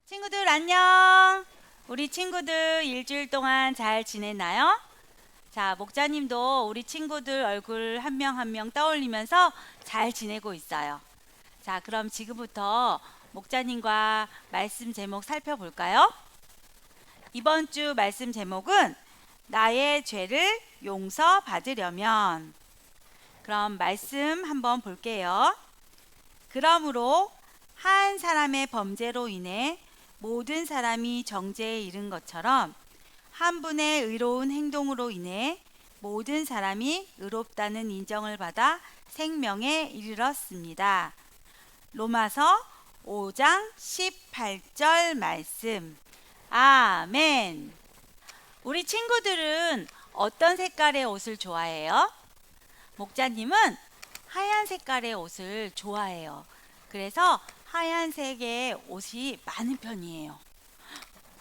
친구들 안녕. 우리 친구들 일주일 동안 잘 지냈나요? 자, 목자님도 우리 친구들 얼굴 한 명 한 명 떠올리면서 잘 지내고 있어요. 자, 그럼 지금부터 목자님과 말씀 제목 살펴볼까요? 이번 주 말씀 제목은 나의 죄를 용서받으려면. 그럼 말씀 한번 볼게요. 그러므로 한 사람의 범죄로 인해 모든 사람이 정죄에 이른 것처럼 한 분의 의로운 행동으로 인해 모든 사람이 의롭다는 인정을 받아 생명에 이르렀습니다. 로마서 5장 18절 말씀. 아멘. 우리 친구들은 어떤 색깔의 옷을 좋아해요? 목자님은 하얀 색깔의 옷을 좋아해요. 그래서 하얀색의 옷이 많은 편이에요.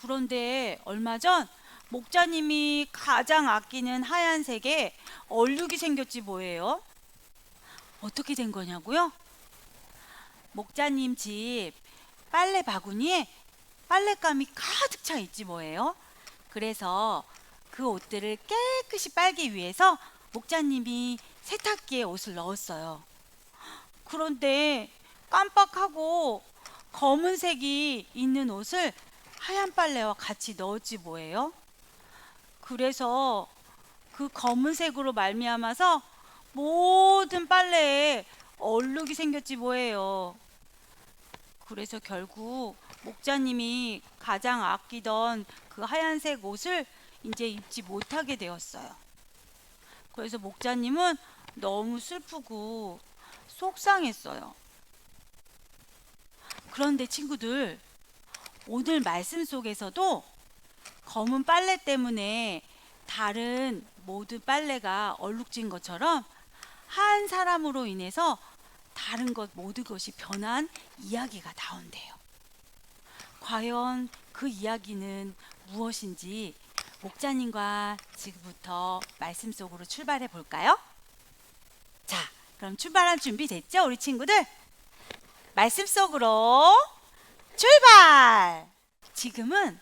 그런데 얼마 전 목자님이 가장 아끼는 하얀색에 얼룩이 생겼지 뭐예요? 어떻게 된 거냐고요? 목자님 집 빨래 바구니에 빨랫감이 가득 차 있지 뭐예요? 그래서 그 옷들을 깨끗이 빨기 위해서 목자님이 세탁기에 옷을 넣었어요. 그런데 깜빡하고 검은색이 있는 옷을 하얀 빨래와 같이 넣었지 뭐예요? 그래서 그 검은색으로 말미암아서 모든 빨래에 얼룩이 생겼지 뭐예요. 그래서 결국 목자님이 가장 아끼던 그 하얀색 옷을 이제 입지 못하게 되었어요. 그래서 목자님은 너무 슬프고 속상했어요. 그런데 친구들, 오늘 말씀 속에서도 검은 빨래 때문에 다른 모든 빨래가 얼룩진 것처럼 한 사람으로 인해서 다른 것 모든 것이 변한 이야기가 나온대요. 과연 그 이야기는 무엇인지 목자님과 지금부터 말씀 속으로 출발해 볼까요? 자, 그럼 출발할 준비 됐죠, 우리 친구들? 말씀 속으로 출발! 지금은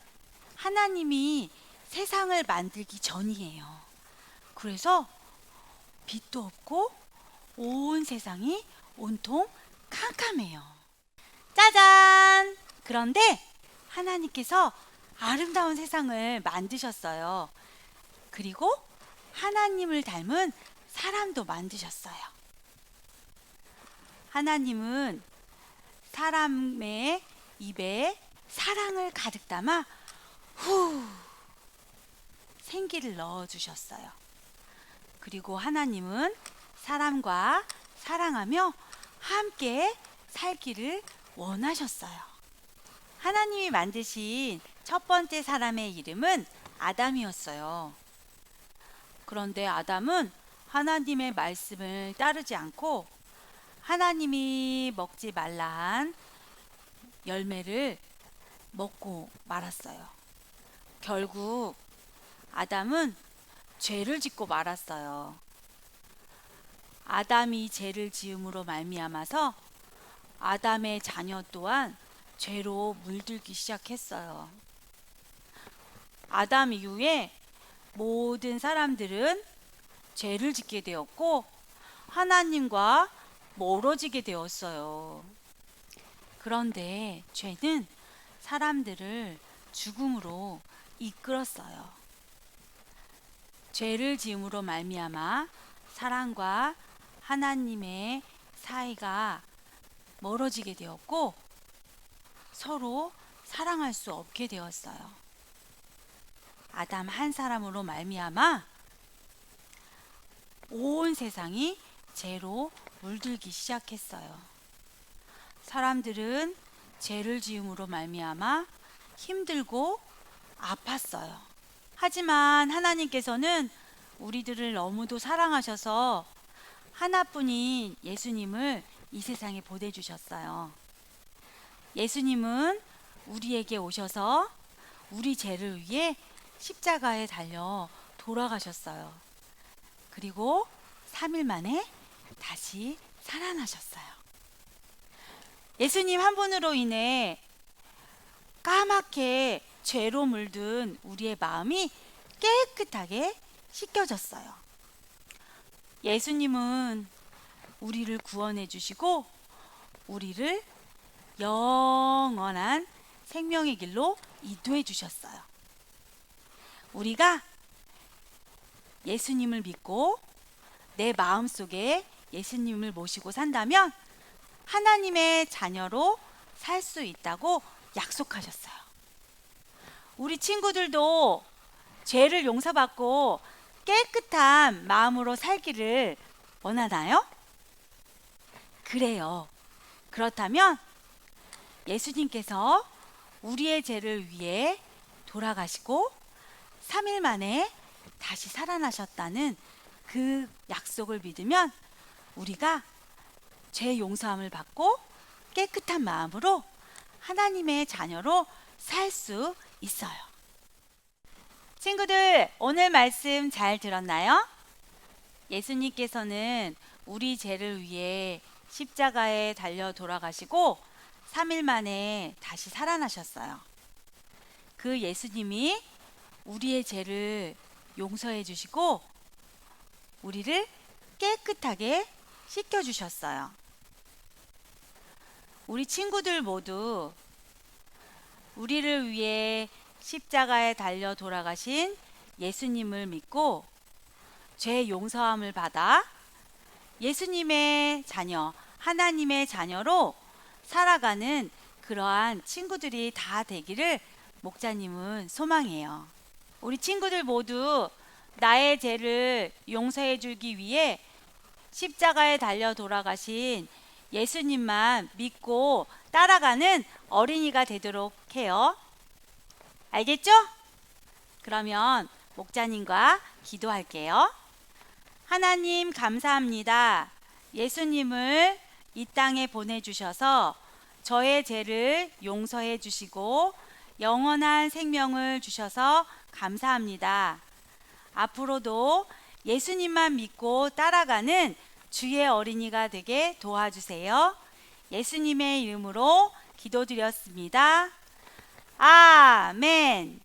하나님이 세상을 만들기 전이에요. 그래서 빛도 없고 온 세상이 온통 캄캄해요. 짜잔! 그런데 하나님께서 아름다운 세상을 만드셨어요. 그리고 하나님을 닮은 사람도 만드셨어요. 하나님은 사람의 입에 사랑을 가득 담아 후 생기를 넣어 주셨어요. 그리고 하나님은 사람과 사랑하며 함께 살기를 원하셨어요. 하나님이 만드신 첫 번째 사람의 이름은 아담이었어요. 그런데 아담은 하나님의 말씀을 따르지 않고 하나님이 먹지 말라 한 열매를 먹고 말았어요. 결국 아담은 죄를 짓고 말았어요. 아담이 죄를 지음으로 말미암아서 아담의 자녀 또한 죄로 물들기 시작했어요. 아담 이후에 모든 사람들은 죄를 짓게 되었고 하나님과 멀어지게 되었어요. 그런데 죄는 사람들을 죽음으로 이끌었어요. 죄를 지음으로 말미암아 사랑과 하나님의 사이가 멀어지게 되었고 서로 사랑할 수 없게 되었어요. 아담 한 사람으로 말미암아 온 세상이 죄로 물들기 시작했어요. 사람들은 죄를 지음으로 말미암아 힘들고 아팠어요. 하지만 하나님께서는 우리들을 너무도 사랑하셔서 하나뿐인 예수님을 이 세상에 보내주셨어요. 예수님은 우리에게 오셔서 우리 죄를 위해 십자가에 달려 돌아가셨어요. 그리고 3일 만에 다시 살아나셨어요. 예수님 한 분으로 인해 까맣게 죄로 물든 우리의 마음이 깨끗하게 씻겨졌어요. 예수님은 우리를 구원해 주시고 우리를 영원한 생명의 길로 인도해 주셨어요. 우리가 예수님을 믿고 내 마음속에 예수님을 모시고 산다면 하나님의 자녀로 살 수 있다고 약속하셨어요. 우리 친구들도 죄를 용서받고 깨끗한 마음으로 살기를 원하나요? 그래요. 그렇다면 예수님께서 우리의 죄를 위해 돌아가시고 3일 만에 다시 살아나셨다는 그 약속을 믿으면 우리가 죄 용서함을 받고 깨끗한 마음으로 하나님의 자녀로 살 수 있어요. 친구들, 오늘 말씀 잘 들었나요? 예수님께서는 우리 죄를 위해 십자가에 달려 돌아가시고 3일 만에 다시 살아나셨어요. 그 예수님이 우리의 죄를 용서해 주시고 우리를 깨끗하게 씻겨 주셨어요. 우리 친구들 모두 우리를 위해 십자가에 달려 돌아가신 예수님을 믿고 죄 용서함을 받아 예수님의 자녀, 하나님의 자녀로 살아가는 그러한 친구들이 다 되기를 목자님은 소망해요. 우리 친구들 모두 나의 죄를 용서해 주기 위해 십자가에 달려 돌아가신 예수님만 믿고 따라가는 어린이가 되도록 해요. 알겠죠? 그러면 목자님과 기도할게요. 하나님 감사합니다. 예수님을 이 땅에 보내주셔서 저의 죄를 용서해 주시고 영원한 생명을 주셔서 감사합니다. 앞으로도 예수님만 믿고 따라가는 주의 어린이가 되게 도와주세요. 예수님의 이름으로 기도드렸습니다. 아멘.